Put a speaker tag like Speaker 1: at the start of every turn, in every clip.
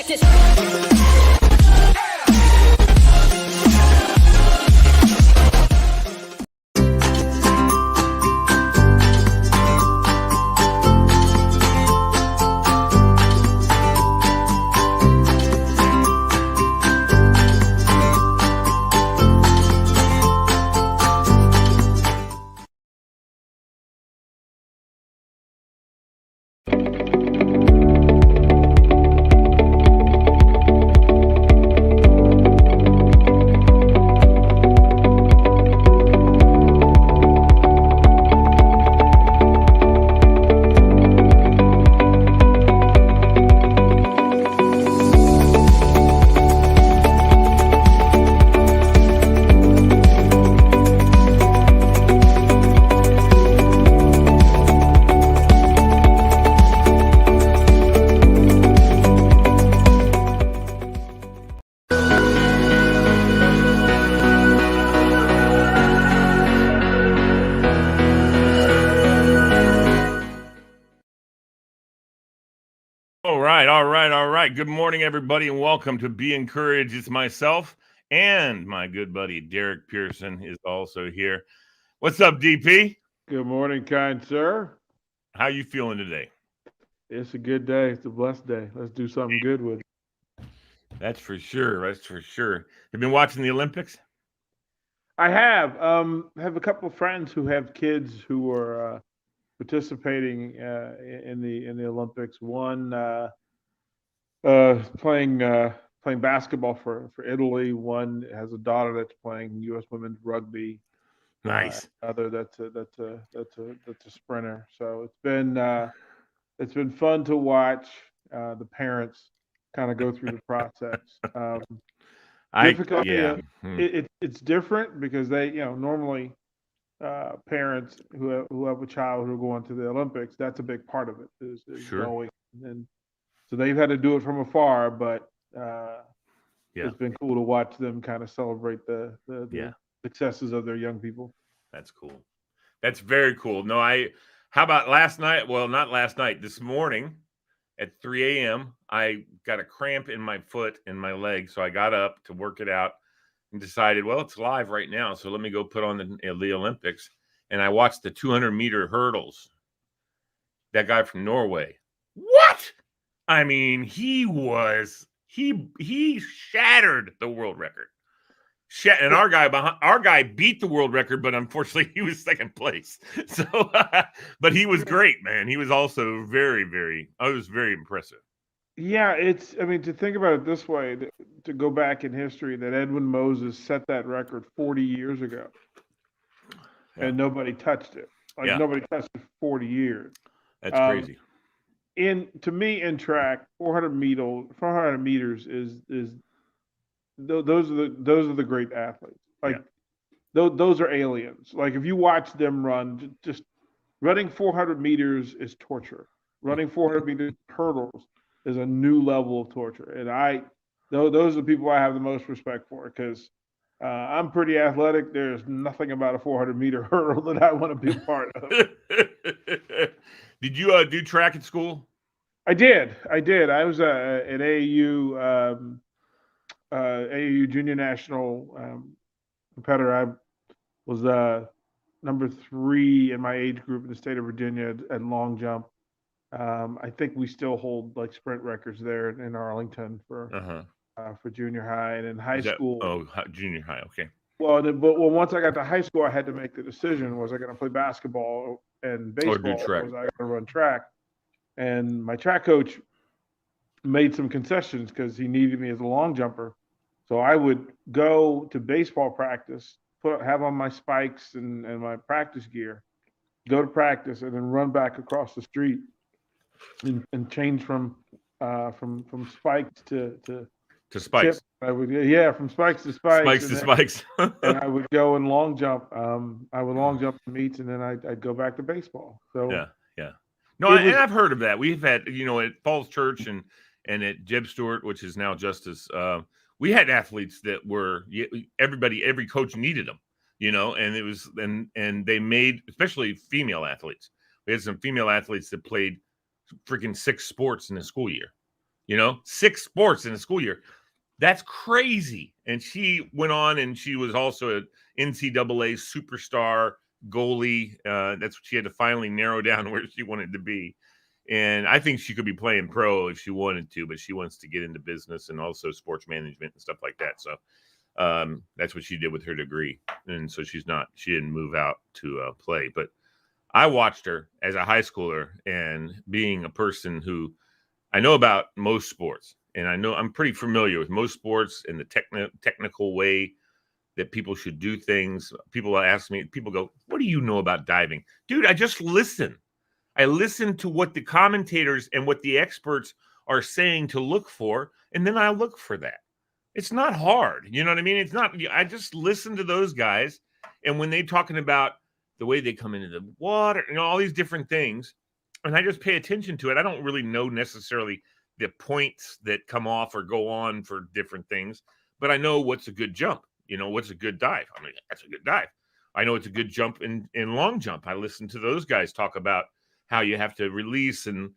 Speaker 1: Check this.
Speaker 2: All right. Good morning, everybody, and welcome to Be Encouraged. It's myself and my good buddy Derek Pearson is also here. What's up, DP?
Speaker 3: Good morning, kind sir.
Speaker 2: How you feeling today?
Speaker 3: It's a good day. It's a blessed day. Let's do something good with it.
Speaker 2: That's for sure. That's for sure. Have you been watching the Olympics?
Speaker 3: I have. Have a couple of friends who have kids who are participating in the Olympics. One playing basketball for Italy. One has a daughter that's playing U.S. women's rugby.
Speaker 2: Nice.
Speaker 3: Other that's a sprinter. So it's been fun to watch the parents kind of go through the process. It's different because they normally parents who have a child who are going to the Olympics, that's a big part of it is
Speaker 2: Sure.
Speaker 3: going, and so they've had to do it from afar, but it's been cool to watch them kind of celebrate the successes of their young people.
Speaker 2: That's cool. That's very cool. No, how about last night? Well, not last night, this morning at 3 a.m., I got a cramp in my foot and my leg. So I got up to work it out and decided, well, it's live right now. So let me go put on the Olympics. And I watched the 200-meter hurdles. That guy from Norway. What? I mean, he shattered the world record. And our guy beat the world record, but unfortunately he was second place. So, but he was great, man. He was also I was very impressive.
Speaker 3: Yeah, to think about it this way, to go back in history, that Edwin Moses set that record 40 years ago, and nobody touched it. Nobody touched it for 40 years.
Speaker 2: That's crazy.
Speaker 3: To me, in track, 400 meters is those are the great athletes. Those are aliens. Like, if you watch them run, just running 400 meters is torture. Running 400 meters hurdles is a new level of torture. And those are the people I have the most respect for, because I'm pretty athletic. There's nothing about a 400-meter hurdle that I want to be a part of.
Speaker 2: Did you do track at school?
Speaker 3: I did. I was at AAU. AAU junior national competitor. I was number 3 in my age group in the state of Virginia at long jump. I think we still hold like sprint records there in Arlington for junior high, and in high school.
Speaker 2: Junior high, okay.
Speaker 3: Well, once I got to high school, I had to make the decision: was I going to play basketball and baseball, or was I going to run track? And my track coach made some concessions because he needed me as a long jumper. So I would go to baseball practice, have on my spikes and my practice gear, go to practice, and then run back across the street and change from spikes to
Speaker 2: spikes.
Speaker 3: I would from spikes to spikes.
Speaker 2: Spikes.
Speaker 3: And I would go and long jump. I would long jump the meets, and then I'd go back to baseball. So
Speaker 2: yeah. No, and I've heard of that. We've had, at Falls Church and at Jeb Stewart, which is now Justice, we had athletes that were every coach needed them, and it was and they made, especially female athletes. We had some female athletes that played freaking 6 sports in a school year. 6 sports in a school year. That's crazy. And she went on and she was also an NCAA superstar goalie. That's what she had to finally narrow down where she wanted to be. And I think she could be playing pro if she wanted to, but she wants to get into business and also sports management and stuff like that. So that's what she did with her degree. And so she didn't move out to play. But I watched her as a high schooler, and being a person who I know about most sports, and I'm pretty familiar with most sports and the technical way that people should do things. People ask me, people go, "What do you know about diving?" Dude, I just listen. I listen to what the commentators and what the experts are saying to look for, and then I look for that. It's not hard. You know what I mean? It's not, I just listen to those guys. And when they're talking about the way they come into the water, all these different things, and I just pay attention to it. I don't really know necessarily the points that come off or go on for different things, but I know what's a good jump. What's a good dive. I mean, that's a good dive. I know it's a good jump in long jump. I listen to those guys talk about how you have to release, and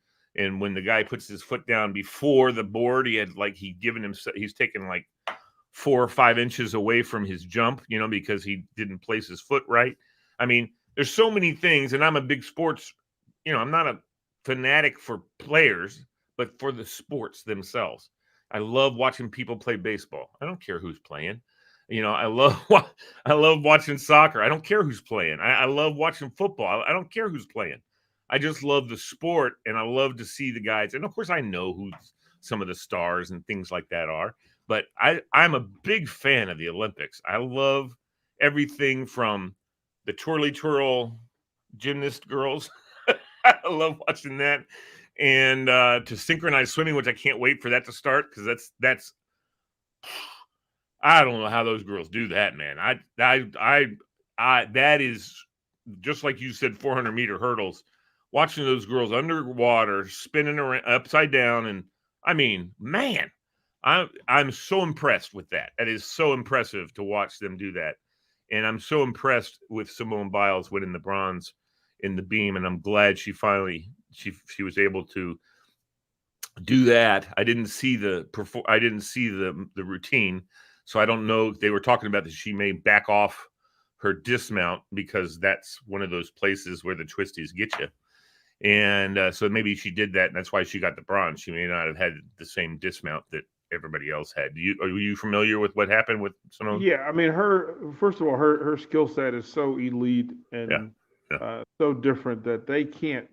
Speaker 2: when the guy puts his foot down before the board, he's taken like 4 or 5 inches away from his jump, because he didn't place his foot right. I mean, there's so many things, and I'm a big sports, I'm not a fanatic for players, but for the sports themselves. I love watching people play baseball. I don't care who's playing. I love I love watching soccer. I don't care who's playing. I love watching football. I don't care who's playing. I just love the sport, and I love to see the guys. And of course, I know who some of the stars and things like that are. But I'm a big fan of the Olympics. I love everything from the twirly twirl gymnast girls. I love watching that, and to synchronized swimming, which I can't wait for that to start, because that's I don't know how those girls do that, man. That is just like you said, 400-meter hurdles. Watching those girls underwater spinning around upside down, and I mean, man, I'm so impressed with that. That is so impressive to watch them do that, and I'm so impressed with Simone Biles winning the bronze in the beam, and I'm glad she finally she was able to do that. I didn't see the routine, so I don't know. They were talking about that she may back off her dismount because that's one of those places where the twisties get you. And so maybe she did that, and that's why she got the bronze. She may not have had the same dismount that everybody else had. Are you familiar with what happened with Simone?
Speaker 3: Yeah, I mean, first of all, her skill set is so elite
Speaker 2: Yeah,
Speaker 3: and
Speaker 2: yeah,
Speaker 3: so different that they can't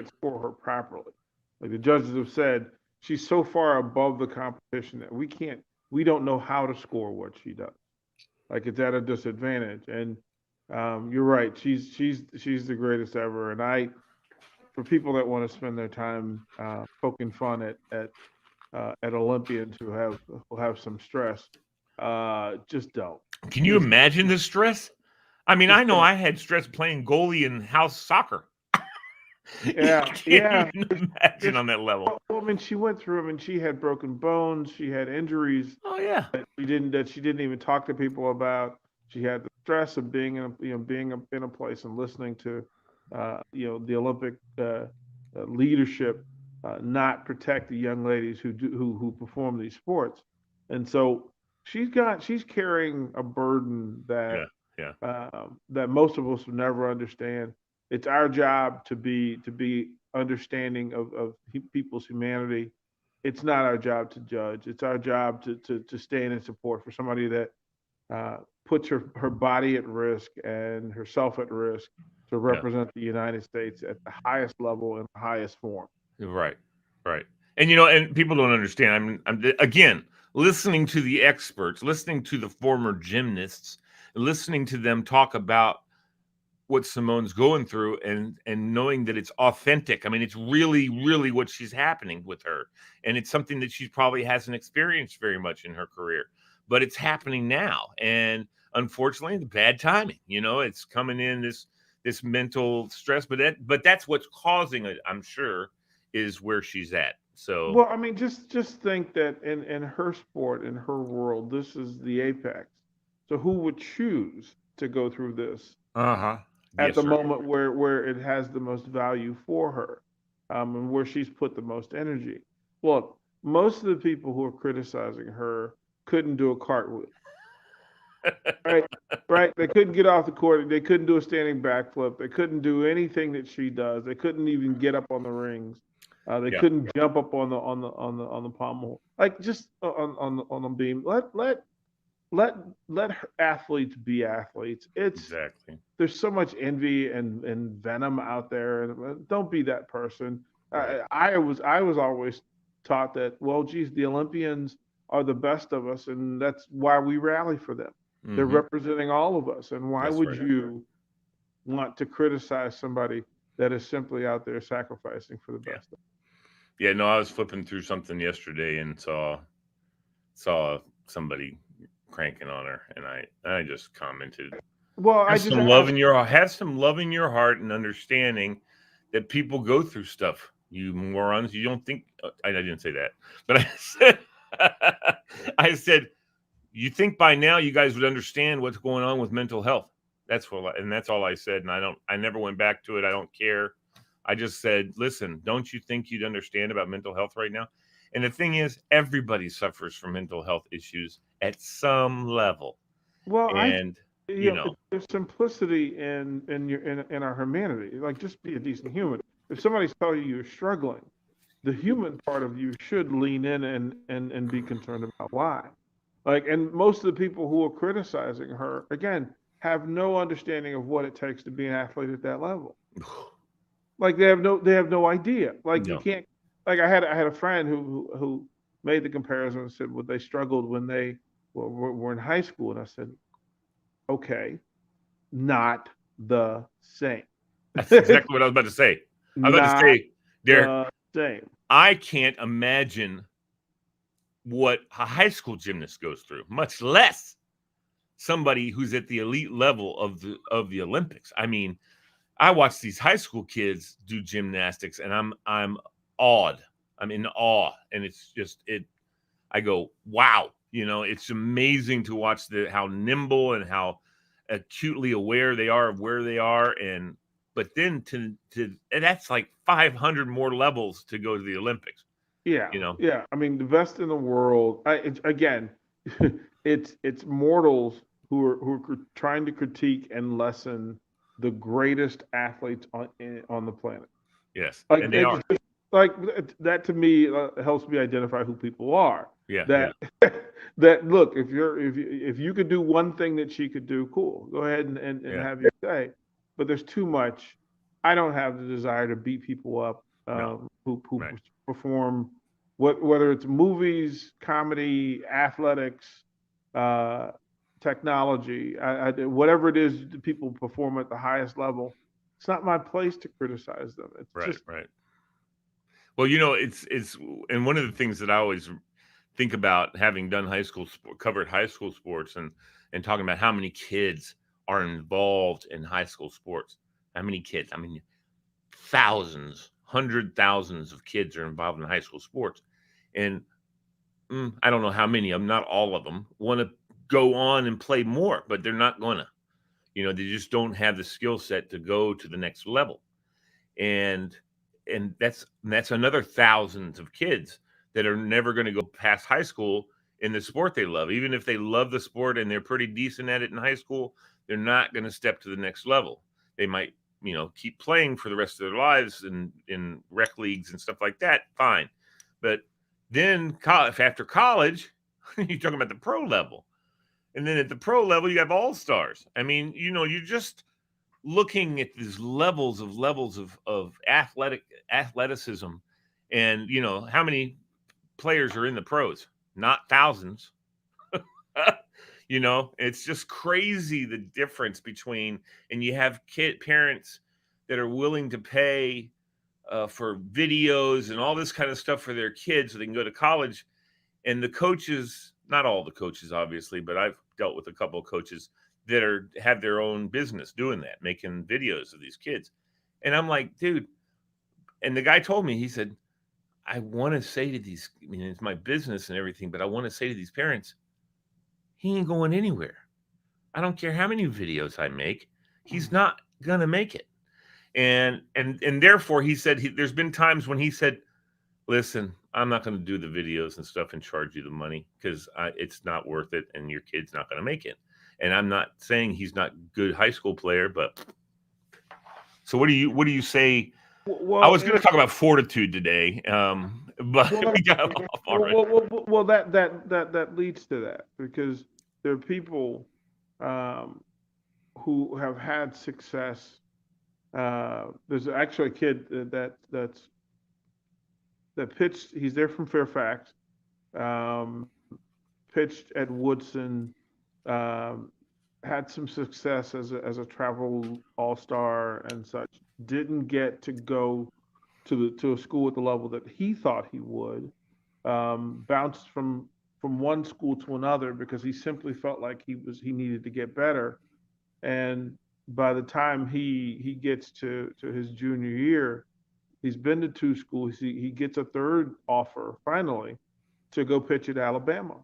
Speaker 3: score her properly. Like the judges have said, she's so far above the competition that we don't know how to score what she does. Like it's at a disadvantage. And you're right, she's the greatest ever. And for people that want to spend their time poking fun at Olympians who have some stress, just don't.
Speaker 2: can you
Speaker 3: Just
Speaker 2: imagine the stress? I mean,
Speaker 3: just
Speaker 2: I know
Speaker 3: don't.
Speaker 2: I had stress playing goalie in house soccer. I
Speaker 3: Yeah,
Speaker 2: can't
Speaker 3: yeah.
Speaker 2: even imagine on that level.
Speaker 3: Well, I mean, she went through. I mean, she had broken bones. She had injuries
Speaker 2: Oh yeah,
Speaker 3: she didn't even talk to people about. She had the stress of being in a place and listening to the Olympic leadership not protect the young ladies who perform these sports, and so she's carrying a burden
Speaker 2: yeah, yeah,
Speaker 3: that most of us will never understand. It's our job to be understanding of people's humanity. It's not our job to judge. It's our job to stand in support for somebody that puts her body at risk and herself at risk to
Speaker 2: yeah.
Speaker 3: represent the United States at the highest level and the highest form.
Speaker 2: Right, right. And and people don't understand. I'm again listening to the experts, listening to the former gymnasts, listening to them talk about what Simone's going through, and knowing that it's authentic. I mean, it's really, really what she's happening with her, and it's something that she probably hasn't experienced very much in her career, but it's happening now, and unfortunately, the bad timing. It's coming in this mental stress, but that's what's causing it. I'm sure is where she's at. So,
Speaker 3: Well, I mean, just think that in her sport, in her world, this is the apex. So who would choose to go through this
Speaker 2: uh-huh.
Speaker 3: at
Speaker 2: Yes,
Speaker 3: the
Speaker 2: sir.
Speaker 3: moment where it has the most value for her, and where she's put the most energy? Look, most of the people who are criticizing her couldn't do a cartwheel. Right, right. They couldn't get off the court. They couldn't do a standing backflip. They couldn't do anything that she does. They couldn't even get up on the rings. They
Speaker 2: Yeah,
Speaker 3: couldn't jump up on the pommel. Like just on the beam. Let let athletes be athletes. It's
Speaker 2: exactly.
Speaker 3: there's so much envy and venom out there. And don't be that person.
Speaker 2: Right.
Speaker 3: I was always taught that. Well, geez, the Olympians are the best of us, and that's why we rally for them. They're
Speaker 2: Hmm.
Speaker 3: representing all of us, and why
Speaker 2: That's
Speaker 3: would
Speaker 2: right.
Speaker 3: you want to criticize somebody that is simply out there sacrificing for the
Speaker 2: Yeah.
Speaker 3: best?
Speaker 2: Yeah. No, I was flipping through something yesterday and saw somebody cranking on her, and I just commented,
Speaker 3: Well, I
Speaker 2: have
Speaker 3: just
Speaker 2: some love
Speaker 3: asked.
Speaker 2: in your have some love in your heart and understanding that people go through stuff. You morons, you don't think I didn't say that, but I said I said you think by now you guys would understand what's going on with mental health. And that's all I said. And I never went back to it. I don't care. I just said, listen, don't you think you'd understand about mental health right now? And the thing is, everybody suffers from mental health issues at some level.
Speaker 3: Well,
Speaker 2: And, you know,
Speaker 3: there's simplicity in our humanity. Like, just be a decent human. If somebody's telling you you're struggling, the human part of you should lean in and be concerned about why. Like, and most of the people who are criticizing her, again, have no understanding of what it takes to be an athlete at that level. Like, they have no idea. Like, you
Speaker 2: no.
Speaker 3: can't. Like, I had a friend who made the comparison and said, well, they struggled when they were in high school, and I said, okay, not the same.
Speaker 2: That's exactly what I was about to say. I was about to
Speaker 3: Not
Speaker 2: say, Derek,
Speaker 3: the same.
Speaker 2: I can't imagine what a high school gymnast goes through, much less somebody who's at the elite level of the Olympics. I mean, I watch these high school kids do gymnastics, and I'm awed. I'm in awe, and it's just it. I go, wow, it's amazing to watch how nimble and how acutely aware they are of where they are, and but then and that's like 500 more levels to go to the Olympics.
Speaker 3: Yeah,
Speaker 2: You know,
Speaker 3: yeah. I mean, the best in the world. Again, it's mortals who are trying to critique and lessen the greatest athletes on the planet.
Speaker 2: yes,
Speaker 3: Like
Speaker 2: and they
Speaker 3: it's
Speaker 2: are.
Speaker 3: like that to me helps me identify who people are.
Speaker 2: Yeah, yeah,
Speaker 3: That that look, if you could do one thing that she could do, cool. Go ahead and
Speaker 2: yeah.
Speaker 3: have your say. But there's too much. I don't have the desire to beat people up
Speaker 2: No,
Speaker 3: who
Speaker 2: right.
Speaker 3: perform whether it's movies, comedy, athletics, uh, technology, whatever it is that people perform at the highest level. It's not my place to criticize them. It's
Speaker 2: Right,
Speaker 3: just
Speaker 2: right. Well, it's and one of the things that I always think about, having done covered high school sports, and talking about how many kids are involved in high school sports. How many kids? I mean, thousands, hundred thousands of kids are involved in high school sports, and I don't know how many of them. Not all of them want to go on and play more, but they're not gonna. They just don't have the skill set to go to the next level. And and that's another thousands of kids that are never going to go past high school in the sport they love. Even if they love the sport and they're pretty decent at it in high school, they're not going to step to the next level. They might, keep playing for the rest of their lives in rec leagues and stuff like that, fine. But then after college, you're talking about the pro level. And then at the pro level, you have all stars. I mean, you're just looking at these levels of athleticism, and how many players are in the pros? Not thousands. It's just crazy, the difference between. And you have parents that are willing to pay for videos and all this kind of stuff for their kids so they can go to college. And the coaches, not all the coaches obviously, but I've dealt with a couple of coaches that have their own business doing that, making videos of these kids. And I'm like, dude. And the guy told me, he said, I want to say to these, I mean, it's my business and everything, but I want to say to these parents, he ain't going anywhere. I don't care how many videos I make, he's not gonna make it. And therefore, he said, there's been times when he said, Listen, I'm not going to do the videos and stuff and charge you the money because it's not worth it, and your kid's not going to make it. And I'm not saying he's not good high school player, but so what do you say? I
Speaker 3: Well,
Speaker 2: was going to talk about Fortitude today, but
Speaker 3: well,
Speaker 2: we got off already.
Speaker 3: that leads to that because there are people um, who have had success. There's actually a kid that pitched. He's there from Fairfax. Um, Pitched at Woodson. Um, had some success as a travel all star and such. Didn't get to go to a school at the level that he thought he would. Bounced from one school to another because he simply felt like he needed to get better. And by the time he gets to his junior year, he's been to two schools. He gets a third offer finally to go pitch at Alabama.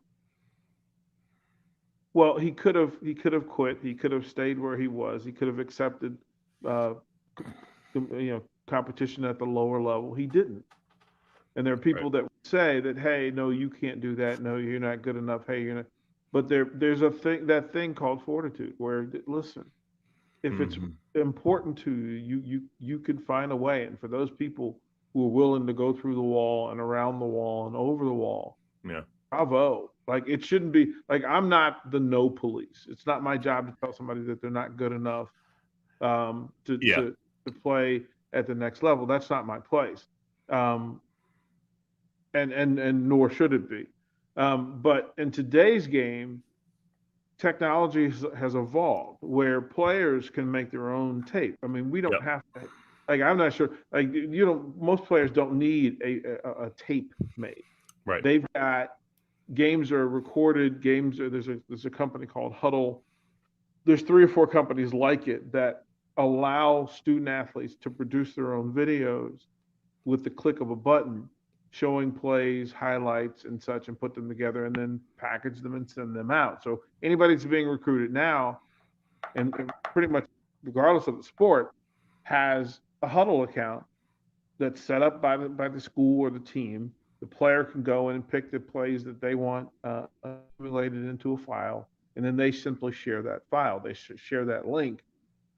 Speaker 3: Well, he could have quit. He could have stayed where he was. He could have accepted, uh, competition at the lower level. He didn't. And there are
Speaker 2: Right.
Speaker 3: people that would say that, hey, no, you can't do that. No, you're not good enough. Hey, you're not. But there's that thing called fortitude, where listen, if it's
Speaker 2: Hmm.
Speaker 3: important to you, you can find a way. And for those people who are willing to go through the wall and around the wall and over the wall,
Speaker 2: Yeah.
Speaker 3: bravo. Like it shouldn't be like I'm not the no police. It's not my job to tell somebody that they're not good enough um, to
Speaker 2: Yeah.
Speaker 3: to to play at the next level. That's not my place, um, and nor should it be. But in today's game, technology has evolved where players can make their own tape. I mean, we don't
Speaker 2: Yep.
Speaker 3: have to. Like I'm not sure. Like most players don't need a tape made.
Speaker 2: Right.
Speaker 3: They've got games are recorded. There's a company called Huddle. There's three or four companies like it that allow student athletes to produce their own videos with the click of a button, showing plays, highlights, and such, and put them together, and then package them and send them out. So anybody that's being recruited now, and pretty much regardless of the sport, has a Huddle account that's set up by the school or the team. The player can go in and pick the plays that they want accumulated into a file, and then they simply share that file. They share that link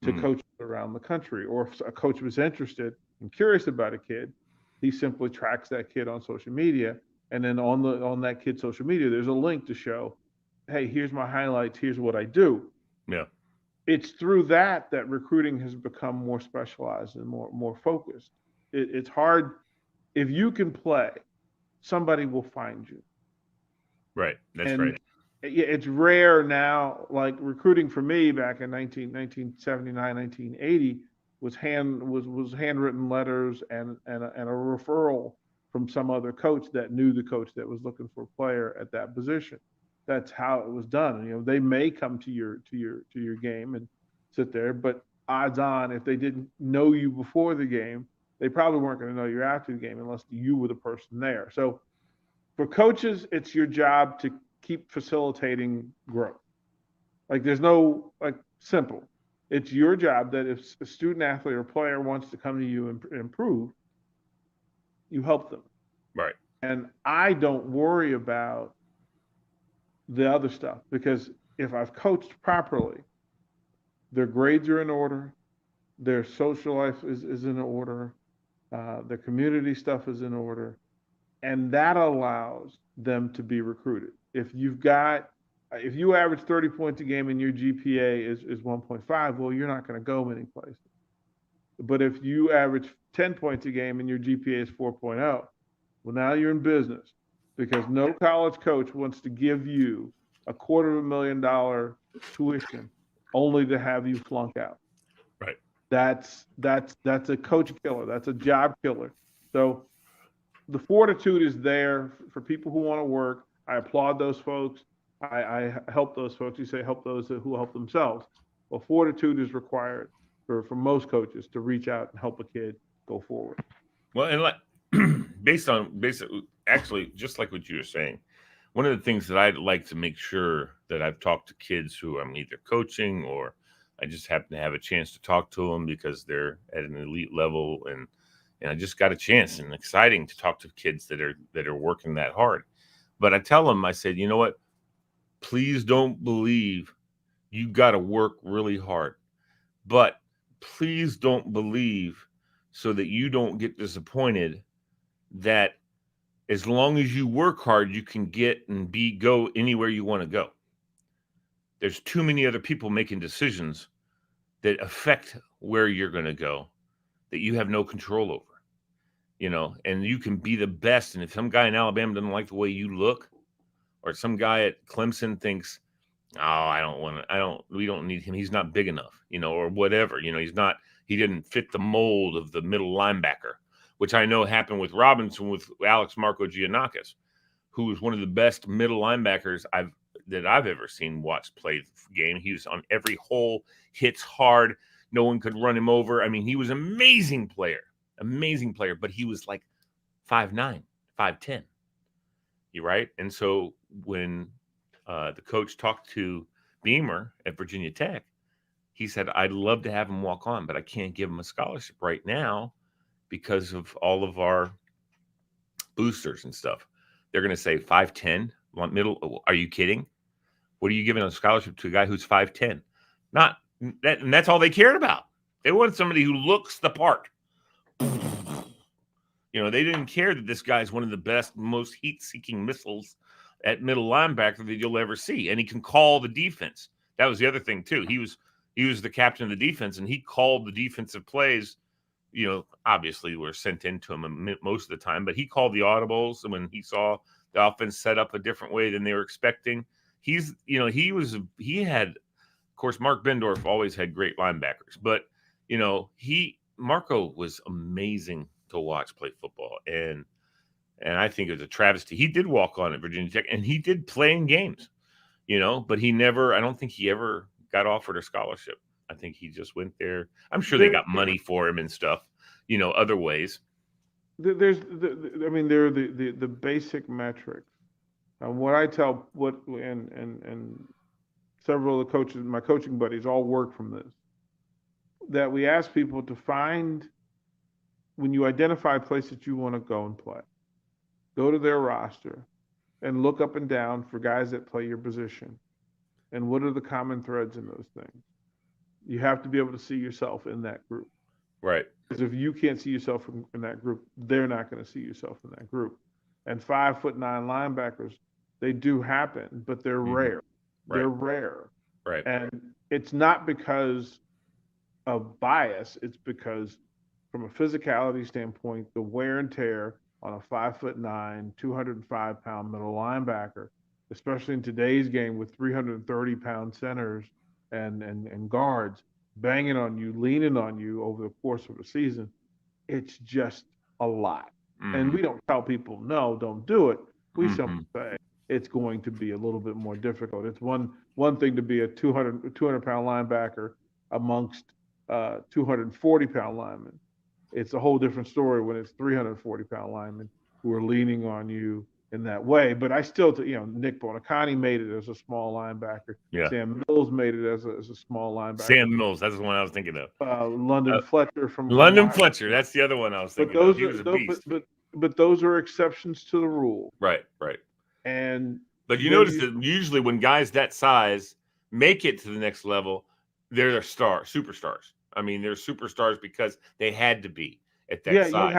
Speaker 3: to
Speaker 2: Mm.
Speaker 3: coaches around the country. Or if a coach was interested and curious about a kid, he simply tracks that kid on social media, and then on that kid's social media, there's a link to show, hey, here's my highlights, here's what I do.
Speaker 2: Yeah.
Speaker 3: It's through that recruiting has become more specialized and more focused. It's hard if you can play, somebody will find you.
Speaker 2: Right. That's right.
Speaker 3: And it's rare now. Like recruiting for me back in 1979, 1980 was handwritten letters and a referral from some other coach that knew the coach that was looking for a player at that position. That's how it was done. They may come to your game and sit there, but odds on, if they didn't know you before the game, they probably weren't going to know you after the game unless you were the person there. So for coaches, it's your job to keep facilitating growth. Like there's no like simple. It's your job that if a student athlete or player wants to come to you and improve, you help them.
Speaker 2: Right.
Speaker 3: And I don't worry about the other stuff because if I've coached properly, their grades are in order, their social life is in order, their community stuff is in order, and that allows them to be recruited. If you average 30 points a game and your GPA is 1.5, well, you're not going to go many places. But if you average 10 points a game and your GPA is 4.0, well, now you're in business because no college coach wants to give you $250,000 tuition only to have you flunk out.
Speaker 2: Right.
Speaker 3: That's a coach killer. That's a job killer. So the fortitude is there for people who want to work. I applaud those folks. I help those folks. You say help those who help themselves. Well, fortitude is required for most coaches to reach out and help a kid go forward.
Speaker 2: Well, and like actually, just like what you were saying, one of the things that I'd like to make sure that I've talked to kids who I'm either coaching or I just happen to have a chance to talk to them because they're at an elite level and and I just got a chance, and exciting to talk to kids that are working that hard. But I tell them, I said, you know what? Please don't believe you got to work really hard, but please don't believe so that you don't get disappointed that as long as you work hard, you can get and go anywhere you want to go. There's too many other people making decisions that affect where you're going to go that you have no control over, and you can be the best. And if some guy in Alabama doesn't like the way you look, or some guy at Clemson thinks, oh, we don't need him. He's not big enough, or whatever, he didn't fit the mold of the middle linebacker, which I know happened with Robinson, with Alex Marco Giannakis, who was one of the best middle linebackers I've ever seen watch play the game. He was on every hole, hits hard. No one could run him over. I mean, he was amazing player, but he was like 5'9", 5'10". You're right. And so when the coach talked to Beamer at Virginia Tech, he said, I'd love to have him walk on, but I can't give him a scholarship right now because of all of our boosters and stuff. They're going to say 5'10", middle. Are you kidding? What are you giving a scholarship to a guy who's 5'10"? Not that, and that's all they cared about. They wanted somebody who looks the part. They didn't care that this guy's one of the best, most heat-seeking missiles at middle linebacker that you'll ever see, and he can call the defense. That was the other thing too. He was the captain of the defense, and he called the defensive plays. Obviously were sent into him most of the time, but he called the audibles, and when he saw the offense set up a different way than they were expecting, he had, of course, Mark Bendorf always had great linebackers, but Marco was amazing to watch play football, and I think it was a travesty. He did walk on at Virginia Tech, and he did play in games, but I don't think he ever got offered a scholarship. I think he just went there. I'm sure they got money for him and stuff, other ways.
Speaker 3: There are the basic metrics. What I tell and several of the coaches, my coaching buddies, all work from this. That we ask people to find, when you identify places you want to go and play, go to their roster and look up and down for guys that play your position. And what are the common threads in those things? You have to be able to see yourself in that group.
Speaker 2: Right.
Speaker 3: Because if you can't see yourself in that group, they're not going to see yourself in that group. And 5'9" linebackers, they do happen, but they're rare.
Speaker 2: Right.
Speaker 3: They're rare.
Speaker 2: Right.
Speaker 3: And it's not because of bias. It's because from a physicality standpoint, the wear and tear on a 5'9", 205-pound middle linebacker, especially in today's game with 330-pound centers and guards banging on you, leaning on you over the course of a season, it's just a lot. Mm-hmm. And we don't tell people, no, don't do it. We simply say it's going to be a little bit more difficult. It's one thing to be a 200-pound linebacker amongst 240-pound linemen. It's a whole different story when it's 340-pound linemen who are leaning on you in that way. But I still, Nick Bonacani made it as a small linebacker.
Speaker 2: Yeah.
Speaker 3: Sam Mills made it as a small linebacker.
Speaker 2: Sam Mills, that's the one I was thinking of.
Speaker 3: London Fletcher from
Speaker 2: London Fletcher, that's the other one I was thinking of. He was a beast.
Speaker 3: But those are exceptions to the rule.
Speaker 2: Right. But you notice that usually when guys that size make it to the next level, they're superstars. I mean, they're superstars because they had to be at that size.
Speaker 3: You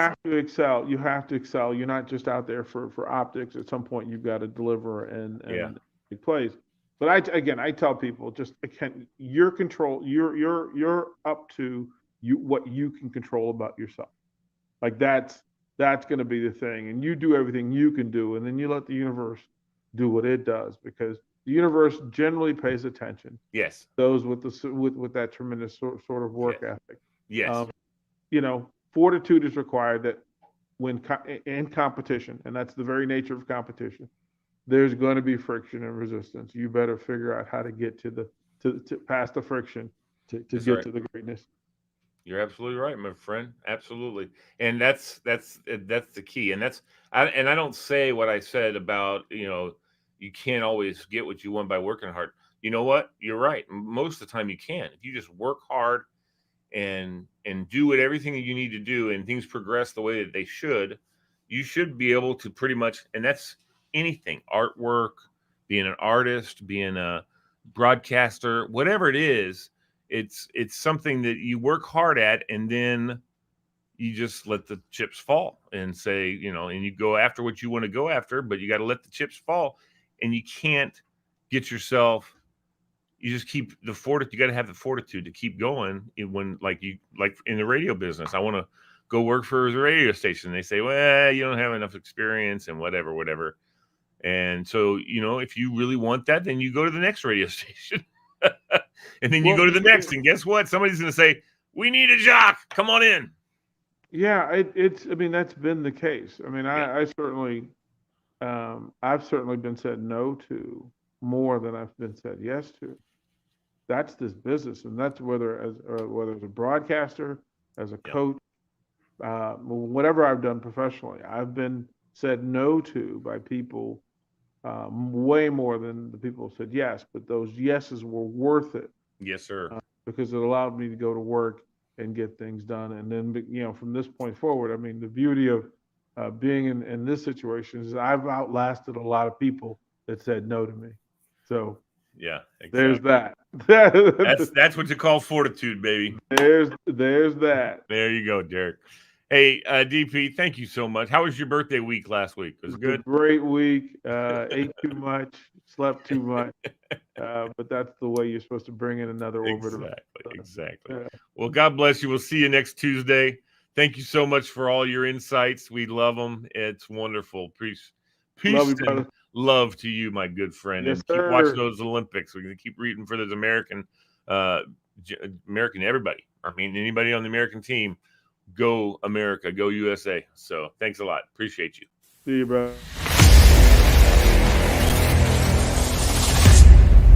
Speaker 3: have to excel. You're not just out there for optics. At some point, you've got to deliver and make plays. But I tell people, just your control. You're up to what you can control about yourself. Like that's going to be the thing, and you do everything you can do, and then you let the universe do what it does, because the universe generally pays attention.
Speaker 2: Yes.
Speaker 3: Those with that tremendous sort of work ethic.
Speaker 2: Yes.
Speaker 3: Fortitude is required that when in competition, and that's the very nature of competition, there's going to be friction and resistance. You better figure out how to get to past the friction to get to the greatness.
Speaker 2: You're absolutely right, my friend. Absolutely. And that's the key. And I don't say what I said about, you can't always get what you want by working hard. You know what? You're right. Most of the time you can. If you just work hard and do everything that you need to do, and things progress the way that they should, you should be able to pretty much, and that's anything, artwork, being an artist, being a broadcaster, whatever it is, it's something that you work hard at, and then you just let the chips fall and say, and you go after what you want to go after, but you got to let the chips fall, and you can't get yourself. You just keep the fortitude. You got to have the fortitude to keep going when, like in the radio business. I want to go work for the radio station. They say, well, you don't have enough experience and whatever. And so, if you really want that, then you go to the next radio station. And then you go to the next, and guess what? Somebody's going to say, we need a jock. Come on in.
Speaker 3: Yeah, I mean, that's been the case. I mean, I certainly, I've certainly been said no to more than I've been said yes to. That's this business, and that's whether as a broadcaster, as a coach, whatever I've done professionally, I've been said no to by people way more than the people said yes. But those yeses were worth it.
Speaker 2: Yes, sir.
Speaker 3: Because it allowed me to go to work and get things done. And then, from this point forward, I mean, the beauty of being in this situation is I've outlasted a lot of people that said no to me. So
Speaker 2: yeah, exactly.
Speaker 3: There's that.
Speaker 2: That's what you call fortitude, baby.
Speaker 3: There's that.
Speaker 2: There you go, Derek. Hey, DP, thank you so much. How was your birthday week last week? Was it good?
Speaker 3: A great week. Ate too much, slept too much. But that's the way you're supposed to bring in another orbiter.
Speaker 2: Exactly. Yeah. Well, God bless you. We'll see you next Tuesday. Thank you so much for all your insights. We love them. It's wonderful. Peace and love to you, my good friend.
Speaker 3: Yes,
Speaker 2: and keep watching those Olympics. We're going to keep rooting for those American everybody. I mean, anybody on the American team. Go America, go USA. So thanks a lot. Appreciate you.
Speaker 3: See you, bro.